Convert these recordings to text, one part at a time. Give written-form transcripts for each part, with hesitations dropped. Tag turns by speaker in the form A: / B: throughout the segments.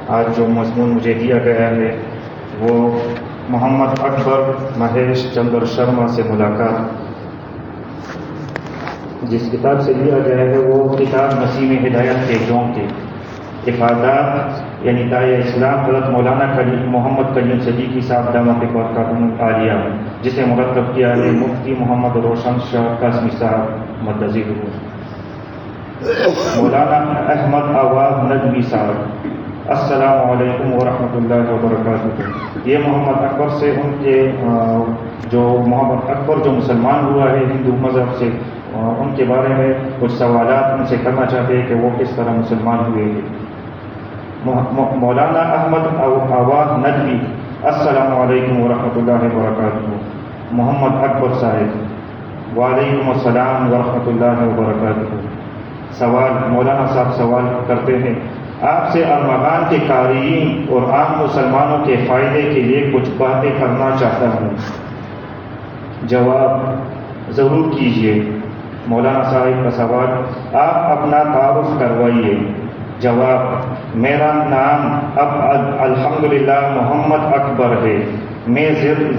A: آج جو مضمون مجھے دیا گیا ہے وہ محمد اکبر مہیش چندر شرما سے ملاقات، جس کتاب سے لیا گیا ہے وہ کتاب نسیم ہدایت کے جون کے افادات یعنی داعیہ اسلام حضرت مولانا محمد کلیم صدیقی صاحب دامت برکاتہم عالیہ، جسے مرتب کیا ہے مفتی محمد روشن شاہ قاسمی صاحب مدظی ظہور، مولانا احمد آواز ندوی صاحب۔ السلام علیکم ورحمۃ اللہ وبرکاتہ۔ یہ محمد اکبر سے ان کے جو محمد اکبر جو مسلمان ہوا ہے ہندو مذہب سے، ان کے بارے میں کچھ سوالات ان سے کرنا چاہتے ہیں کہ وہ کس طرح مسلمان ہوئے ہیں۔ مولانا احمد آواز ندوی، السلام علیکم ورحمۃ اللہ وبرکاتہ۔ محمد اکبر صاحب، وعلیکم السلام ورحمۃ اللہ وبرکاتہ۔ سوال، مولانا صاحب سوال کرتے ہیں، آپ سے ارمغان کے قارئین اور عام مسلمانوں کے فائدے کے لیے کچھ باتیں کرنا چاہتا ہوں، جواب ضرور کیجیے۔ مولانا صاحب کا سوال، آپ اپنا تعارف کروائیے۔ جواب، میرا نام اب الحمدللہ محمد اکبر ہے، میں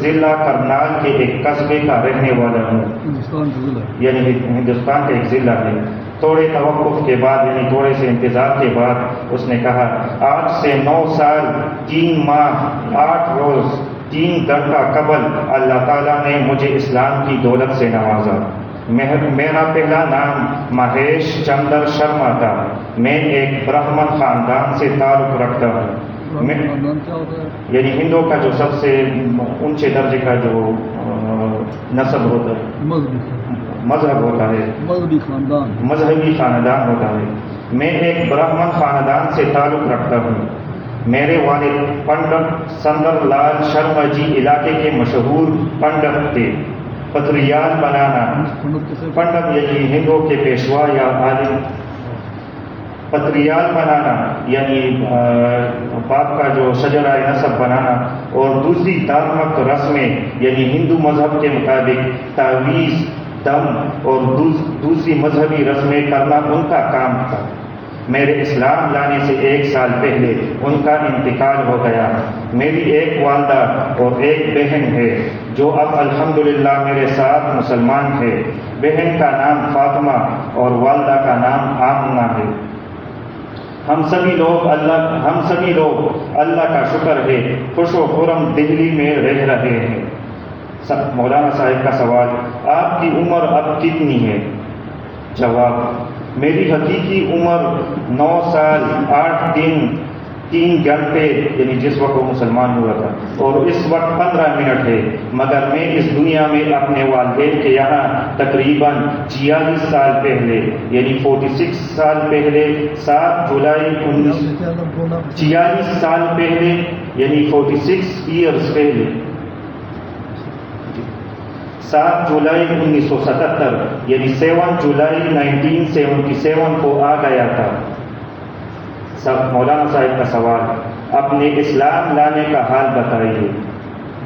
A: ضلع کرنال کے ایک قصبے کا رہنے والا ہوں، یعنی ہندوستان کا ایک ضلع ہے۔ تھوڑے توقف کے بعد یعنی تھوڑے سے انتظار کے بعد اس نے کہا، آج سے 9 سال 3 ماہ 8 روز 3 گھنٹہ قبل اللہ تعالیٰ نے مجھے اسلام کی دولت سے نوازا۔ میرا پہلا نام مہیش چندر شرما تھا، میں ایک برہمن خاندان سے تعلق رکھتا ہوں، یعنی ہندو کا جو سب سے اونچے درجے کا جو نسب ہوتا ہے، مذہب ہوتا ہے، مذہبی خاندان ہوتا ہے۔ میں ایک برہمن خاندان سے تعلق رکھتا ہوں۔ میرے والد پنڈت سندر لال شرما جی علاقے کے مشہور پنڈت تھے۔ پتریال بنانا، پنڈت یعنی ہندو کے پیشوا یا عالم، پتریال بنانا یعنی باپ کا جو شجرہ نسب بنانا، اور دوسری دھارمک رسمیں یعنی ہندو مذہب کے مطابق تعویذ، دم اور دوسری مذہبی رسمیں کرنا ان کا کام تھا۔ میرے اسلام لانے سے 1 سال پہلے ان کا انتقال ہو گیا۔ میری ایک والدہ اور ایک بہن ہے جو اب الحمدللہ میرے ساتھ مسلمان ہے۔ بہن کا نام فاطمہ اور والدہ کا نام آمنہ ہے۔ ہم سبھی لوگ اللہ کا شکر ہے خوش و خرم دہلی میں رہ رہے ہیں۔ مولانا صاحب کا سوال، آپ کی عمر اب کتنی ہے؟ جواب، میری حقیقی عمر 9 سال 8 دن 3 گھنٹے یعنی جس وقت وہ مسلمان ہوا تھا، اور اس وقت 15 منٹ ہے، مگر میں اس دنیا میں اپنے والدین کے یہاں تقریباً 46 سال پہلے یعنی 46 سال پہلے 7 جولائی 46 سال پہلے یعنی 46 ایئرز پہلے 7 جولائی 1977 یعنی 7 جولائی 1977 کو آ گیا تھا۔ مولانا صاحب کا سوال، اپنے اسلام لانے کا حال بتائیے۔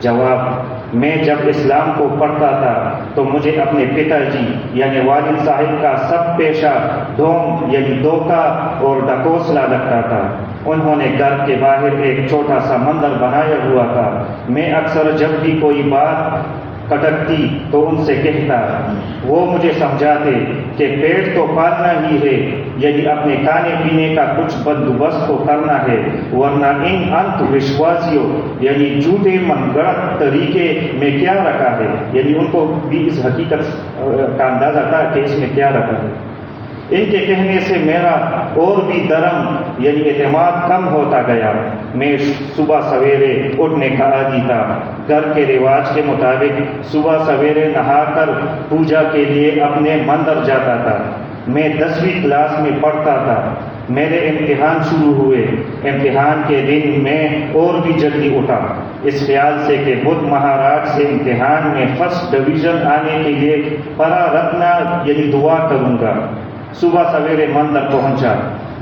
A: جواب، میں جب اسلام کو پڑھتا تھا تو مجھے اپنے پتا جی یعنی والد صاحب کا سب پیشہ ڈھونگ یعنی دھوکہ اور ڈھکوسلا لگتا تھا۔ انہوں نے گھر کے باہر ایک چھوٹا سا مندر بنایا ہوا تھا۔ میں اکثر جب بھی کوئی بات کٹکتی تو ان سے کہتا، وہ مجھے سمجھاتے کہ پیٹ تو پالنا ہی ہے، یعنی اپنے کھانے پینے کا کچھ بندوبست تو کرنا ہے، ورنہ ان انت وشواسیوں یعنی جھوٹے من گڑت طریقے میں کیا رکھا ہے، یعنی ان کو بھی اس حقیقت کا اندازہ تھا کہ اس میں کیا رکھا ہے۔ ان کے کہنے سے میرا اور بھی درم یعنی اعتماد کم ہوتا گیا۔ میں صبح سویرے اٹھنے کا عادی تھا۔ گھر کے رواج کے مطابق صبح سویرے نہا کر پوجا کے لیے اپنے مندر جاتا تھا۔ میں 10ویں کلاس میں پڑھتا تھا۔ میرے امتحان شروع ہوئے۔ امتحان کے دن میں اور بھی جلدی اٹھا، اس خیال سے کہ بدھ مہاراج سے امتحان میں فرسٹ ڈویژن آنے کے لیے پرا رتنا یعنی دعا کروں گا۔ صبح سویرے مندر پہنچا۔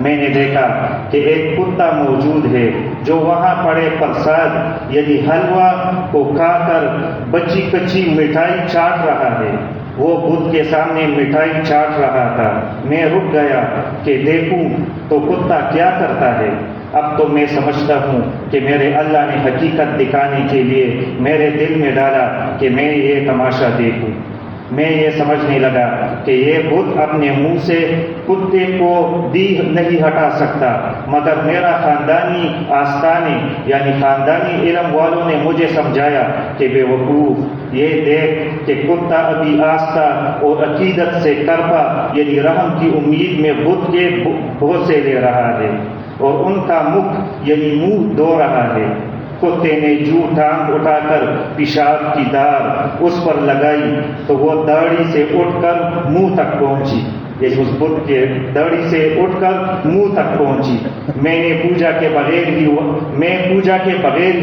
A: میں نے دیکھا کہ ایک کتا موجود ہے جو وہاں پڑے پرساد یعنی حلوہ کو کھا کر بچی کچی مٹھائی چاٹ رہا ہے۔ وہ بدھ کے سامنے مٹھائی چاٹ رہا تھا۔ میں رک گیا کہ دیکھوں تو کتا کیا کرتا ہے۔ اب تو میں سمجھتا ہوں کہ میرے اللہ نے حقیقت دکھانے کے لیے میرے دل میں ڈالا کہ میں یہ تماشا دیکھوں۔ میں یہ سمجھنے لگا کہ یہ بت اپنے منہ سے کتے کو بھی نہیں ہٹا سکتا، مگر میرا خاندانی آستانے یعنی خاندانی علم والوں نے مجھے سمجھایا کہ بے وقوف، یہ دیکھ کہ کتا ابھی آستہ اور عقیدت سے کرپا یعنی رحم کی امید میں بت کے بوسے لے رہا ہے اور ان کا مکھ یعنی منہ دھو رہا ہے۔ کتے نے جو ٹانگ اٹھا کر پیشاب کی دار اس پر لگائی تو وہ داڑھی سے اٹھ کر منہ تک پہنچی، اس بت کے داڑھی سے اٹھ کر منہ تک پہنچی۔ میں پوجا کے بغیر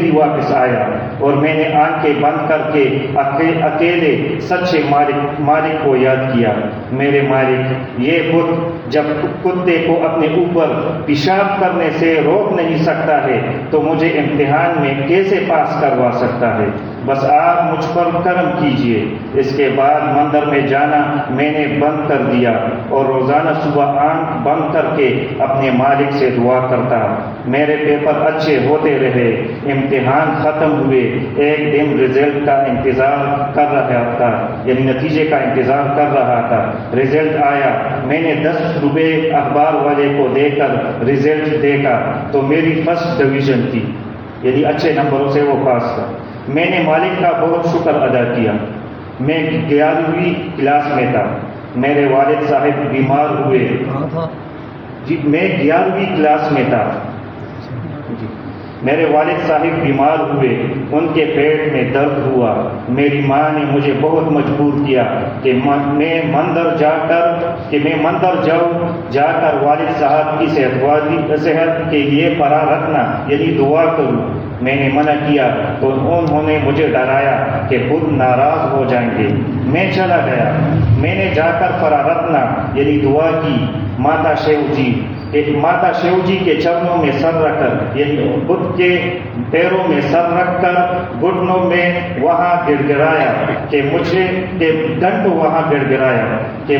A: ہی واپس آیا اور میں نے آنکھیں بند کر کے اکیلے سچے مالک کو یاد کیا۔ میرے مالک، یہ بت جب کتے کو اپنے اوپر پیشاب کرنے سے روک نہیں سکتا ہے تو مجھے امتحان میں کیسے پاس کروا سکتا ہے؟ بس آپ مجھ پر کرم کیجئے۔ اس کے بعد مندر میں جانا میں نے بند کر دیا اور روزانہ صبح آنکھ بند کر کے اپنے مالک سے دعا کرتا۔ میرے پیپر اچھے ہوتے رہے، امتحان ختم ہوئے، ایک دن رزلٹ کا انتظار کر رہا تھا یعنی نتیجے کا انتظار کر رہا تھا۔ رزلٹ آیا، میں نے 10 روپے اخبار والے کو دے کر رزلٹ دیکھا تو میری فرسٹ ڈویژن تھی یعنی اچھے نمبروں سے وہ پاس تھا۔ میں نے مالک کا بہت شکر ادا کیا۔ میں 11ویں کلاس میں تھا، میرے والد صاحب بیمار ہوئے۔ جی میں 11ویں کلاس میں تھا۔ جی میرے والد صاحب بیمار ہوئے، ان کے پیٹ میں درد ہوا۔ میری ماں نے مجھے بہت مجبور کیا کہ میں مندر جا کر والد صاحب کی صحت کے لیے پڑھا رکھنا یعنی دعا کروں۔ میں نے منع کیا تو انہوں نے مجھے ڈرایا کہ خود ناراض ہو جائیں گے۔ میں چلا گیا، میں نے جا کر پڑھا رکھنا یعنی دعا کی۔ ماتا شیو جی کے چرنوں میں سر رکھ کر یعنی بدھ کے پیروں میں سر رکھ کر گھٹنوں میں وہاں گڑ گڑایا کہ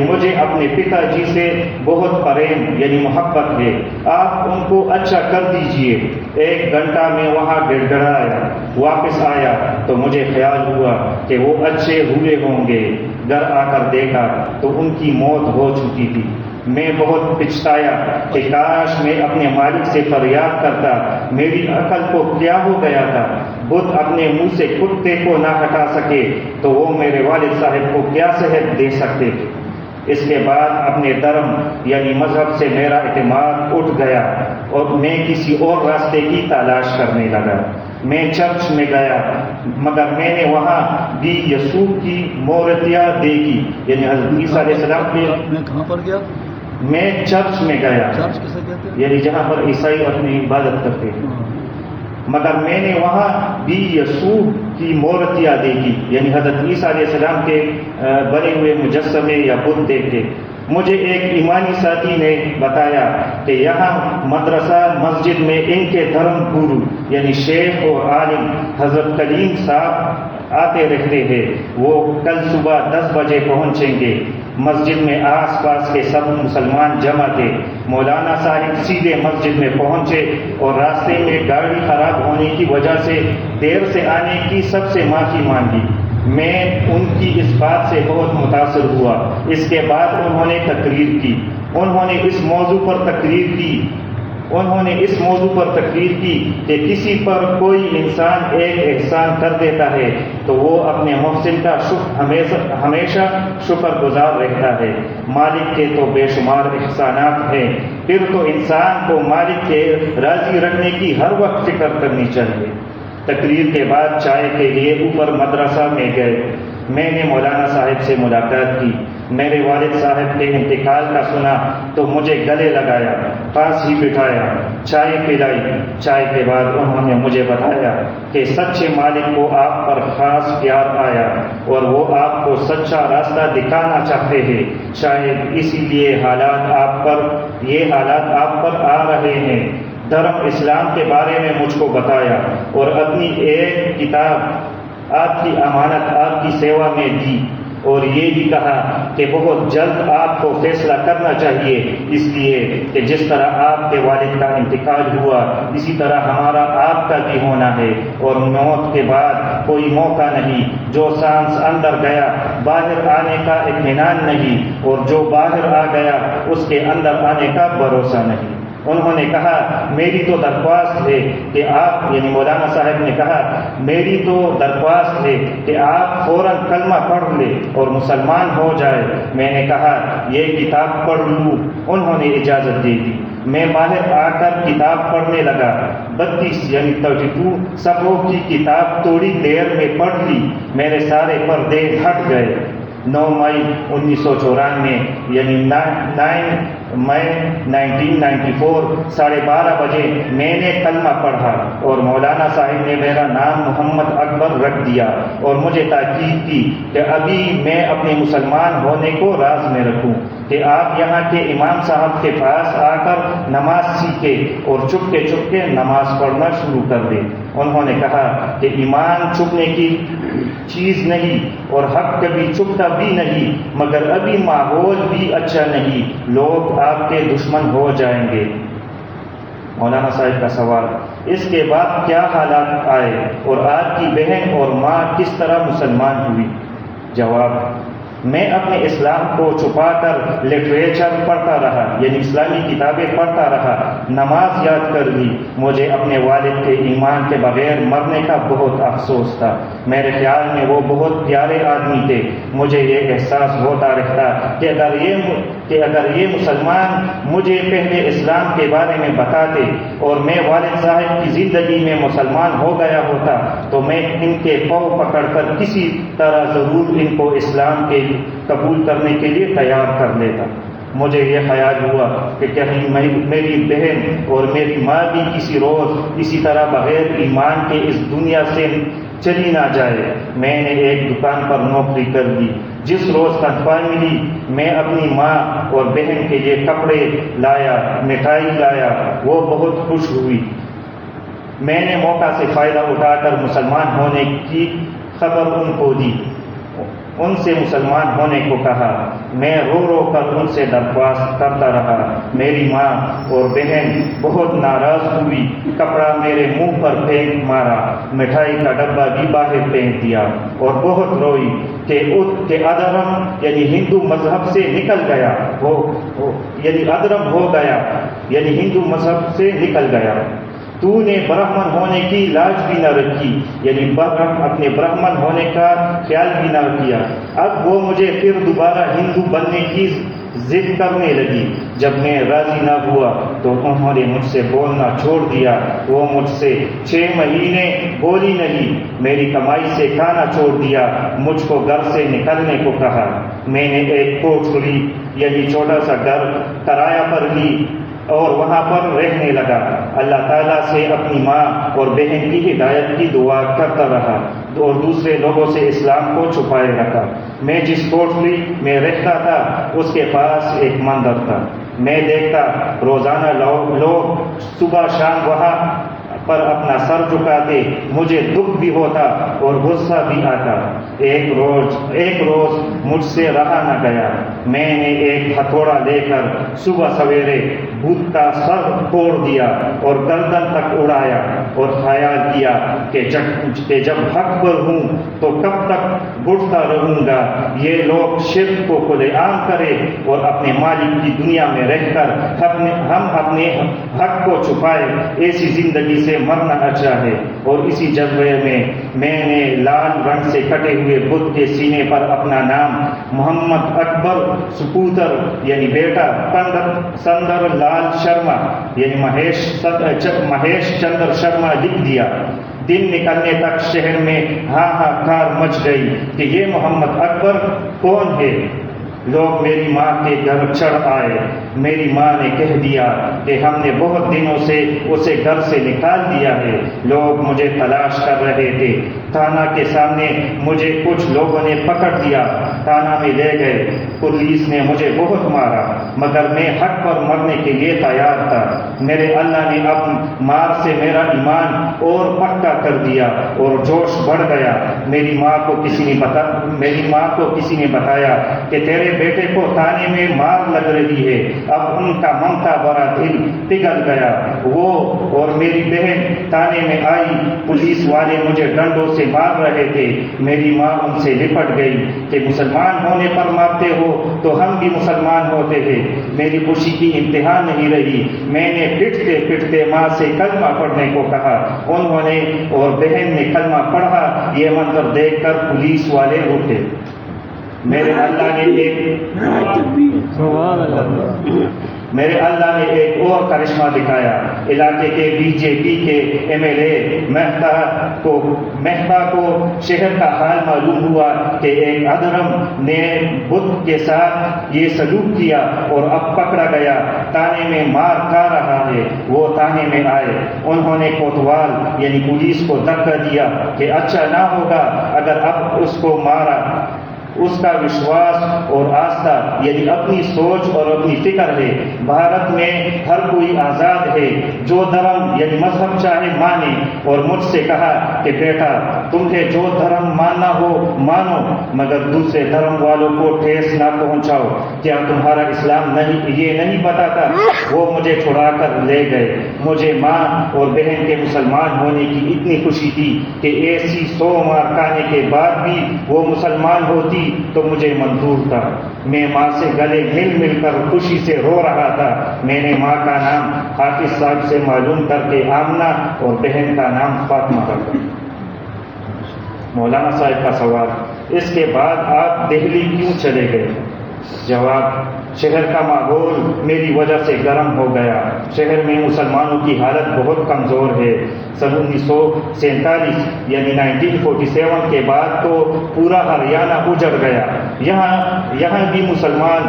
A: مجھے اپنے پتا جی سے بہت پریم یعنی محبت ہے، آپ ان کو اچھا کر دیجئے۔ 1 گھنٹہ میں وہاں گڑ گڑایا، واپس آیا تو مجھے خیال ہوا کہ وہ اچھے ہوئے ہوں گے۔ گھر آ کر دیکھا تو ان کی موت ہو چکی تھی۔ میں بہت پچھتایا کہ کاش میں اپنے مالک سے فریاد کرتا، میری عقل کو کیا ہو گیا تھا۔ بدھ اپنے منہ سے کتے کو نہ ہٹا سکے تو وہ میرے والد صاحب کو کیا صحت دے سکتے تھے؟ اس کے بعد اپنے دھرم یعنی مذہب سے میرا اعتماد اٹھ گیا اور میں کسی اور راستے کی تلاش کرنے لگا۔ میں چرچ میں گیا مگر میں نے وہاں بھی یسوع کی مورتیاں دیکھی یعنی حضرت عیسیٰ علیہ السلام کے۔
B: میں کہاں پر گیا؟
A: میں چرچ میں گیا،
B: چرچ کسے کہتے ہیں؟
A: یعنی جہاں پر عیسائی اپنی عبادت کرتے ہیں۔ مگر میں نے وہاں بھی یسوع کی مورتیاں دیکھی یعنی حضرت عیسیٰ علیہ السلام کے بنے ہوئے مجسمے یا بت دیکھے۔ مجھے ایک ایمانی ساتھی نے بتایا کہ یہاں مدرسہ مسجد میں ان کے دھرم گرو یعنی شیخ اور عالم حضرت کلیم صاحب آتے رہتے ہیں، وہ کل صبح 10 بجے پہنچیں گے۔ مسجد میں آس پاس کے سب مسلمان جمع تھے۔ مولانا صاحب سیدھے مسجد میں پہنچے اور راستے میں گاڑی خراب ہونے کی وجہ سے دیر سے آنے کی سب سے معافی مانگی۔ میں ان کی اس بات سے بہت متاثر ہوا۔ اس کے بعد انہوں نے تقریر کی۔ انہوں نے اس موضوع پر تقریر کی کہ کسی پر کوئی انسان ایک احسان کر دیتا ہے تو وہ اپنے محسن کا ہمیشہ شکر گزار رہتا ہے۔ مالک کے تو بے شمار احسانات ہیں، پھر تو انسان کو مالک کے راضی رکھنے کی ہر وقت فکر کرنی چاہیے۔ تقریر کے بعد چائے کے لیے اوپر مدرسہ میں گئے۔ میں نے مولانا صاحب سے ملاقات کی۔ میرے والد صاحب کے انتقال کا سنا تو مجھے گلے لگایا، پاس ہی بٹھایا، چائے پلائی۔ چائے کے بعد انہوں نے مجھے بتایا کہ سچے مالک کو آپ پر خاص پیار آیا اور وہ آپ کو سچا راستہ دکھانا چاہتے ہیں، شاید اسی لیے یہ حالات آپ پر آ رہے ہیں۔ دھرم اسلام کے بارے میں مجھ کو بتایا اور اپنی ایک کتاب آپ کی امانت آپ کی سیوا میں دی۔ اور یہ بھی کہا کہ بہت جلد آپ کو فیصلہ کرنا چاہیے، اس لیے کہ جس طرح آپ کے والد کا انتقال ہوا اسی طرح ہمارا آپ کا بھی ہونا ہے، اور موت کے بعد کوئی موقع نہیں، جو سانس اندر گیا باہر آنے کا اطمینان نہیں، اور جو باہر آ گیا اس کے اندر آنے کا بھروسہ نہیں۔ انہوں نے کہا میری تو درخواست ہے کہ آپ، یعنی مولانا صاحب نے کہا میری تو درخواست ہے کہ آپ فوراً کلمہ پڑھ لیں اور مسلمان ہو جائے۔ میں نے کہا یہ کتاب پڑھ لوں؟ انہوں نے اجازت دے دی۔ میں باہر آ کر کتاب پڑھنے لگا۔ 32 یعنی 32 صفحوں کی کتاب تھوڑی دیر میں پڑھ لی، میرے سارے پردے ہٹ گئے۔ 9 مئی 1994 یعنی 9 مئی 1994 12:30 بجے میں نے کلمہ پڑھا اور مولانا صاحب نے میرا نام محمد اکبر رکھ دیا اور مجھے تاکید کی کہ ابھی میں اپنے مسلمان ہونے کو راز میں رکھوں، کہ آپ یہاں کے امام صاحب کے پاس آ کر نماز سیکھے اور چپکے چپکے نماز پڑھنا شروع کر دے۔ انہوں نے کہا کہ ایمان چھپنے کی چیز نہیں اور حق کبھی چھپتا بھی نہیں، مگر ابھی ماحول بھی اچھا نہیں، لوگ آپ کے دشمن ہو جائیں گے۔ مولانا صاحب کا سوال، اس کے بعد کیا حالات آئے اور آپ کی بہن اور ماں کس طرح مسلمان ہوئی؟ جواب، میں اپنے اسلام کو چھپا کر لٹریچر پڑھتا رہا، یعنی اسلامی کتابیں پڑھتا رہا، نماز یاد کر لی۔ مجھے اپنے والد کے ایمان کے بغیر مرنے کا بہت افسوس تھا۔ میرے خیال میں وہ بہت پیارے آدمی تھے۔ مجھے یہ احساس ہوتا رہتا کہ اگر یہ مسلمان مجھے پہلے اسلام کے بارے میں بتاتے اور میں والد صاحب کی زندگی میں مسلمان ہو گیا ہوتا تو میں ان کے پاؤں پکڑ کر کسی طرح ضرور ان کو اسلام کے قبول کرنے کے لیے تیار کر لیتا۔ مجھے یہ خیال ہوا کہ کہیں میری بہن اور میری ماں بھی کسی روز اسی طرح بغیر ایمان کے اس دنیا سے چلی نہ جائے۔ میں نے ایک دکان پر نوکری کر لی۔ جس روز تنخواہ ملی میں اپنی ماں اور بہن کے لیے کپڑے لایا، مٹھائی لایا، وہ بہت خوش ہوئی۔ میں نے موقع سے فائدہ اٹھا کر مسلمان ہونے کی خبر ان کو دی، ان سے مسلمان ہونے کو کہا۔ میں رو رو کر ان سے درخواست کرتا رہا۔ میری ماں اور بہن بہت ناراض ہوئی، کپڑا میرے منہ پر پھینک مارا، مٹھائی کا ڈبہ بھی باہر پھینک دیا اور بہت روئی کہ ادرم یعنی ہندو مذہب سے نکل گیا یعنی ادرم ہو گیا، یعنی ہندو مذہب سے نکل گیا۔ تو نے برہمن ہونے کی لاج بھی نہ رکھی، یعنی اپنے برہمن ہونے کا خیال بھی نہ کیا۔ اب وہ مجھے پھر دوبارہ ہندو بننے کی ضد کرنے لگی۔ جب میں راضی نہ ہوا تو انہوں نے مجھ سے بولنا چھوڑ دیا۔ وہ مجھ سے 6 مہینے بولی نہیں، میری کمائی سے کھانا چھوڑ دیا، مجھ کو گھر سے نکلنے کو کہا۔ میں نے ایک کوٹھری یعنی چھوٹا سا گھر کرایہ پر لی اور وہاں پر رہنے لگا۔ اللہ تعالیٰ سے اپنی ماں اور بہن کی ہدایت کی دعا کرتا رہا اور دوسرے لوگوں سے اسلام کو چھپائے رکھا۔ میں جس کوٹھری میں رہتا تھا اس کے پاس ایک مندر تھا۔ میں دیکھتا روزانہ لوگ صبح شام وہاں پر اپنا سر جھکاتے، مجھے دکھ بھی ہوتا اور غصہ بھی آتا۔ ایک روز مجھ سے رہا نہ گیا۔ میں نے ایک ہتھوڑا لے کر صبح سویرے بت کا سر توڑ دیا اور گردن تک اڑایا اور خیال کیا کہ جب حق پر ہوں تو کب تک گھٹتا رہوں گا۔ یہ لوگ شرک کو کھلے عام کرے اور اپنے مالک کی دنیا میں رہ کر ہم اپنے حق کو چھپائے، ایسی زندگی سے مرنا اچھا ہے۔ اور اسی جذبے میں نے لال رنگ سے کٹے ہوئے بت کے سینے پر اپنا نام محمد اکبر سپوتر یعنی بیٹا سندر لال شرما یعنی مہیش چندر شرما لکھ دیا۔ دن نکلنے تک شہر میں ہاہاکار مچ گئی کہ یہ محمد اکبر کون ہے، لوگ میری ماں کے گھر چڑھ آئے۔ میری ماں نے کہہ دیا کہ ہم نے بہت دنوں سے اسے گھر سے نکال دیا ہے۔ لوگ مجھے تلاش کر رہے تھے۔ تھانہ کے سامنے مجھے کچھ لوگوں نے پکڑ لیا، تھانہ میں لے گئے۔ پولیس نے مجھے بہت مارا، مگر میں حق پر مرنے کے لیے تیار تھا۔ میرے اللہ نے اب مار سے میرا ایمان اور پکا کر دیا اور جوش بڑھ گیا۔ میری ماں کو کسی نے بتایا کہ تیرے بیٹے کو تانے میں مار لگ رہی ہے۔ اب ان کا ممتا بھرا دل پگھل گیا۔ وہ اور میری بہن تانے میں آئی۔ پولیس والے مجھے ڈنڈوں سے مار رہے تھے۔ میری ماں ان سے لپٹ گئی کہ مسلمان ہونے پر مارتے ہو تو ہم بھی مسلمان ہوتے ہیں۔ میری خوشی کی انتہا نہیں رہی۔ میں نے پٹتے پٹتے ماں سے کلمہ پڑھنے کو کہا۔ انہوں نے اور بہن نے کلمہ پڑھا۔ یہ منظر دیکھ کر پولیس والے اٹھے۔ میرے اللہ نے ایک اور کرشمہ دکھایا۔ علاقے کے BJP کے MLA مہتا کو شہر کا حال معلوم ہوا کہ ایک ادھرم نے بدھ کے ساتھ یہ سلوک کیا اور اب پکڑا گیا، تانے میں مار کھا رہا ہے۔ وہ تانے میں آئے۔ انہوں نے کوتوال یعنی پولیس کو دھکا دیا کہ اچھا نہ ہوگا اگر اب اس کو مارا۔ اس کا وشواس اور آستھا یعنی اپنی سوچ اور اپنی فکر ہے۔ بھارت میں ہر کوئی آزاد ہے، جو دھرم یعنی مذہب چاہے مانے، اور مجھ سے کہا کہ بیٹا تمہیں جو دھرم ماننا ہو مانو، مگر دوسرے دھرم والوں کو ٹھیس نہ پہنچاؤ۔ کیا تمہارا اسلام یہ نہیں بتاتا؟ وہ مجھے چھڑا کر لے گئے۔ مجھے ماں اور بہن کے مسلمان ہونے کی اتنی خوشی تھی کہ ایسی 100 مار کھانے کے بعد بھی وہ مسلمان ہوتی تو مجھے منظور تھا۔ میں ماں سے گلے مل کر خوشی سے رو رہا تھا۔ میں نے ماں کا نام حافظ صاحب سے معلوم کر کے آمنہ اور بہن کا نام فاطمہ رکھا۔ مولانا صاحب کا سوال: اس کے بعد آپ دہلی کیوں چلے گئے؟ جواب: شہر کا ماحول میری وجہ سے گرم ہو گیا۔ شہر میں مسلمانوں کی حالت بہت کمزور ہے۔ سن 1947 یعنی 1947 کے بعد تو پورا ہریانہ اجڑ گیا۔ یہاں بھی مسلمان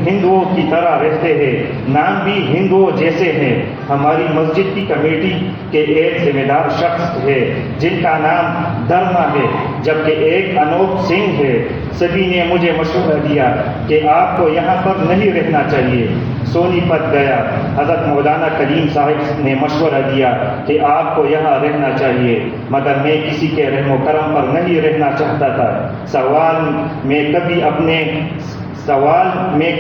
A: ہندوؤں کی طرح رہتے ہیں، نام بھی ہندوؤں جیسے ہیں۔ ہماری مسجد کی کمیٹی کے ایک ذمہ دار شخص ہے جن کا نام دھرما ہے، جبکہ ایک انوپ سنگھ ہے۔ سبھی نے مجھے مشورہ دیا کہ آپ کو یہاں پر نہیں رہنا چاہیے۔ سونی پت گیا، حضرت مولانا کلیم صاحب نے مشورہ دیا کہ آپ کو یہاں رہنا چاہیے، مگر میں کسی کے رحم و کرم پر نہیں رہنا چاہتا تھا۔ سوال میں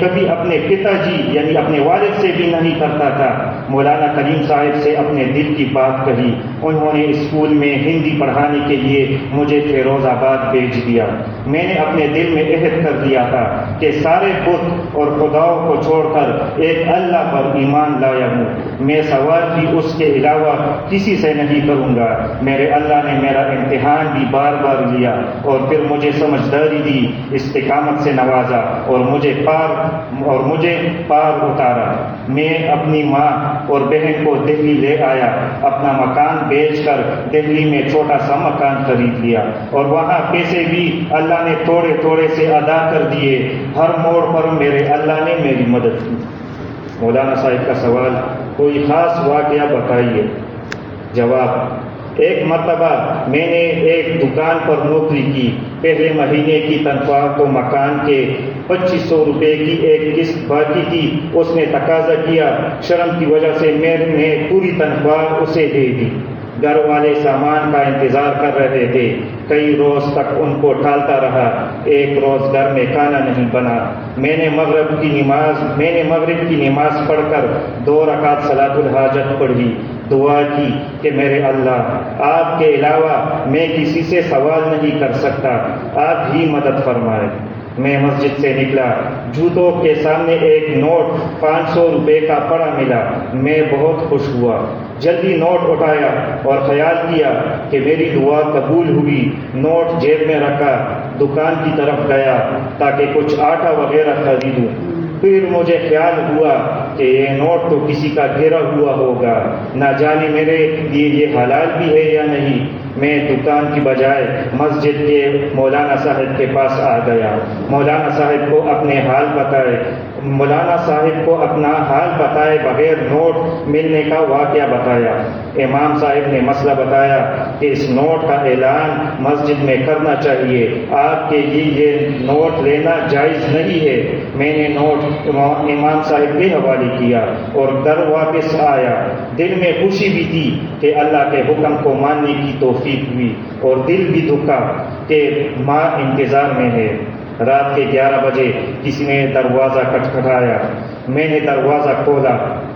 A: کبھی اپنے پتا جی یعنی اپنے والد سے بھی نہیں کرتا تھا۔ مولانا کلیم صاحب سے اپنے دل کی بات کہی۔ انہوں نے اسکول میں ہندی پڑھانے کے لیے مجھے فیروز آباد بھیج دیا۔ میں نے اپنے دل میں عہد کر دیا تھا کہ سارے بت اور خداؤں کو چھوڑ کر ایک اللہ پر ایمان لایا ہوں۔ میں سوال بھی اس کے علاوہ کسی سے نہیں کروں گا۔ میرے اللہ نے میرا امتحان بھی بار بار لیا اور پھر مجھے سمجھداری دی، استقامت سے نوازا اور مجھے پار اتارا۔ میں اپنی ماں اور بہن کو دہلی لے آیا۔ اپنا مکان بیچ کر دہلی میں چھوٹا سا مکان خرید لیا اور وہاں پیسے بھی اللہ نے تھوڑے تھوڑے سے ادا کر دیے۔ ہر موڑ پر میرے اللہ نے میری مدد کی۔ مولانا صاحب کا سوال: کوئی خاص واقعہ بتائیے۔ جواب: ایک مرتبہ میں نے ایک دکان پر نوکری کی۔ پہلے مہینے کی تنخواہ کو مکان کے 2500 روپے کی ایک قسط باقی تھی۔ اس نے تقاضا کیا۔ شرم کی وجہ سے میں نے پوری تنخواہ اسے دے دی۔ گھر والے سامان کا انتظار کر رہے تھے۔ کئی روز تک ان کو ٹالتا رہا۔ ایک روز گھر میں کھانا نہیں بنا۔ میں نے مغرب کی نماز پڑھ کر 2 رکعت صلاۃ الحاجت پڑھی۔ دعا کی کہ میرے اللہ، آپ کے علاوہ میں کسی سے سوال نہیں کر سکتا، آپ ہی مدد فرمائے۔ میں مسجد سے نکلا۔ جوتوں کے سامنے ایک نوٹ 500 روپے کا پڑا ملا۔ میں بہت خوش ہوا۔ جلدی نوٹ اٹھایا اور خیال کیا کہ میری دعا قبول ہوئی۔ نوٹ جیب میں رکھا، دکان کی طرف گیا تاکہ کچھ آٹا وغیرہ خریدوں۔ پھر مجھے خیال ہوا کہ یہ نوٹ تو کسی کا گرا ہوا ہوگا، نہ جانے میرے لیے یہ حلال بھی ہے یا نہیں۔ میں دکان کی بجائے مسجد کے مولانا صاحب کے پاس آ گیا۔ مولانا صاحب کو اپنے حال بتائے، مولانا صاحب کو اپنا حال بتائے بغیر نوٹ ملنے کا واقعہ بتایا۔ امام صاحب نے مسئلہ بتایا کہ اس نوٹ کا اعلان مسجد میں کرنا چاہیے، آپ کے لیے یہ نوٹ لینا جائز نہیں ہے۔ میں نے نوٹ امام صاحب کے حوالے کیا اور گھر واپس آیا۔ دل میں خوشی بھی تھی کہ اللہ کے حکم کو ماننے کی توفیق ہوئی، اور دل بھی دکھا کہ ماں انتظار میں ہے۔ رات کے 11 بجے کسی نے دروازہ کھٹکھٹایا۔ میں نے دروازہ کھولا۔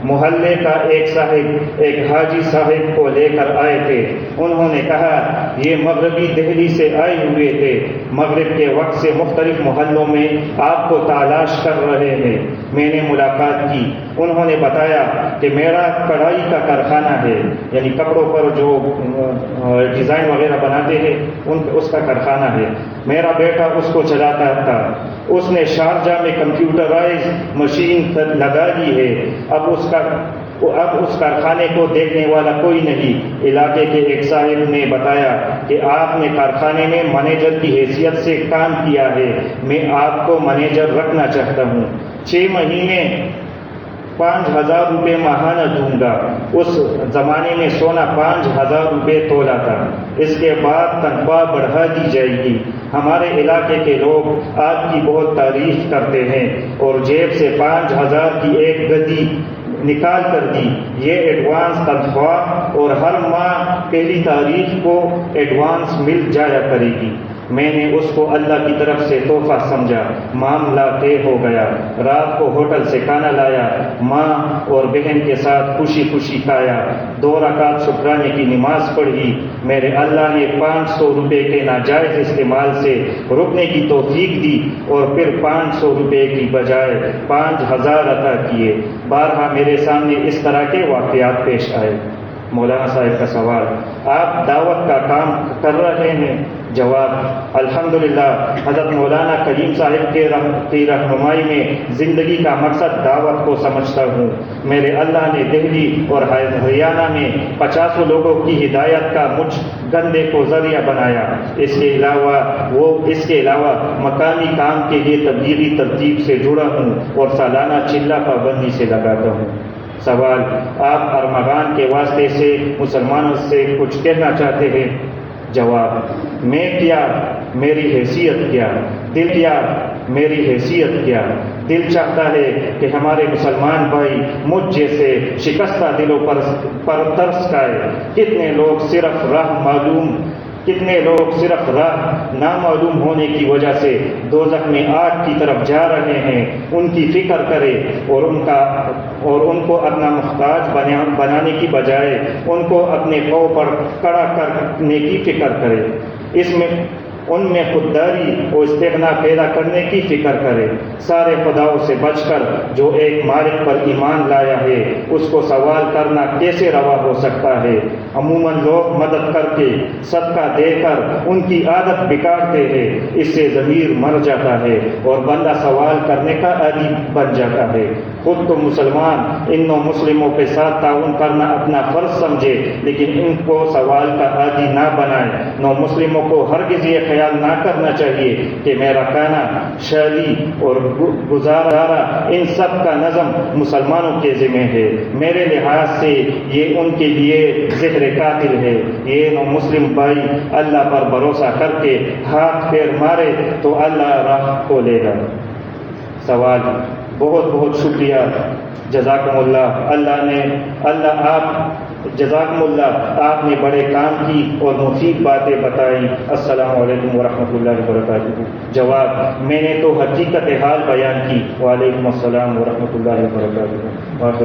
A: محلے کا ایک صاحب ایک حاجی صاحب کو لے کر آئے تھے۔ انہوں نے کہا یہ مغربی دہلی سے آئے ہوئے تھے، مغرب کے وقت سے مختلف محلوں میں آپ کو تلاش کر رہے ہیں۔ میں نے ملاقات کی۔ انہوں نے بتایا کہ میرا کڑھائی کا کارخانہ ہے، یعنی کپڑوں پر جو ڈیزائن وغیرہ بناتے ہیں اس کا کارخانہ ہے۔ میرا بیٹا اس کو چلاتا تھا۔ اس نے شارجہ میں کمپیوٹرائز مشین لگا دی ہے۔ اب اس کارخانے کو دیکھنے والا کوئی نہیں۔ علاقے کے ایک صاحب نے بتایا کہ آپ نے کارخانے میں مینیجر کی حیثیت سے کام کیا ہے، میں آپ کو مینیجر رکھنا چاہتا ہوں، 6 مہینے 5,000 روپے ماہانہ دوں گا۔ اس زمانے میں سونا 5,000 روپے تولا تھا۔ اس کے بعد تنخواہ بڑھا دی جائے گی۔ ہمارے علاقے کے لوگ آپ کی بہت تعریف کرتے ہیں، اور جیب سے 5,000 کی ایک گدی نکال کر دی۔ یہ ایڈوانس تنخواہ اور ہر ماہ پہلی تاریخ کو ایڈوانس مل جایا کرے گی۔ میں نے اس کو اللہ کی طرف سے تحفہ سمجھا۔ معاملہ طے ہو گیا۔ رات کو ہوٹل سے کھانا لایا، ماں اور بہن کے ساتھ خوشی خوشی کھایا۔ 2 رکعت شکرانے کی نماز پڑھی۔ میرے اللہ نے 500 روپے کے ناجائز استعمال سے رکنے کی توفیق دی، اور پھر 500 روپے کی بجائے 5,000 عطا کیے۔ بارہا میرے سامنے اس طرح کے واقعات پیش آئے۔ مولانا صاحب کا سوال: آپ دعوت کا کام کر رہے ہیں؟ جواب: الحمدللہ، حضرت مولانا کریم صاحب کی رہنمائی میں زندگی کا مقصد دعوت کو سمجھتا ہوں۔ میرے اللہ نے دہلی اور ہریانہ میں 50 لوگوں کی ہدایت کا مجھ گندے کو ذریعہ بنایا۔ اس کے علاوہ مقامی کام کے لیے تبلیغی ترتیب سے جڑا ہوں اور سالانہ چلہ پابندی سے لگاتا ہوں۔ سوال: آپ ارمغان کے واسطے سے مسلمانوں سے کچھ کہنا چاہتے ہیں؟ جواب: میں کیا، میری حیثیت کیا، دل کیا، میری حیثیت کیا۔ دل چاہتا ہے کہ ہمارے مسلمان بھائی مجھ جیسے شکستہ دلوں پر ترس کھائے۔ کتنے لوگ صرف راہ نامعلوم ہونے کی وجہ سے دوزخ میں آگ کی طرف جا رہے ہیں، ان کی فکر کرے اور ان کو اپنا محتاج بنانے کی بجائے ان کو اپنے پاؤں پر کھڑا کرنے کی فکر کرے۔ ان میں خودداری اور استغنا پیدا کرنے کی فکر کرے۔ سارے خداؤں سے بچ کر جو ایک مالک پر ایمان لایا ہے، اس کو سوال کرنا کیسے روا ہو سکتا ہے؟ عموماً لوگ مدد کر کے، صدقہ دے کر ان کی عادت بگاڑتے ہیں۔ اس سے ضمیر مر جاتا ہے اور بندہ سوال کرنے کا عادی بن جاتا ہے۔ خود تو مسلمان ان نو مسلموں کے ساتھ تعاون کرنا اپنا فرض سمجھے، لیکن ان کو سوال کا عادی نہ بنائے۔ نو مسلموں کو ہرگز یہ خیال نہ کرنا چاہیے کہ میرا کھانا، شادی اور گزارا ان سب کا نظم مسلمانوں کے ذمہ ہے۔ میرے لحاظ سے یہ ان کے لیے زہر قاتل ہے۔ یہ نو مسلم بھائی اللہ پر بھروسہ کر کے ہاتھ پیر مارے تو اللہ راہ کھولے گا۔ سوال: بہت بہت شکریہ، جزاکم اللہ۔ جزاکم اللہ، آپ نے بڑے کام کی اور مفید باتیں بتائی۔ السلام علیکم ورحمۃ اللہ وبرکاتہ۔ جواب: میں نے تو حقیقت حال بیان کی۔ وعلیکم السلام ورحمۃ اللہ وبرکاتہ۔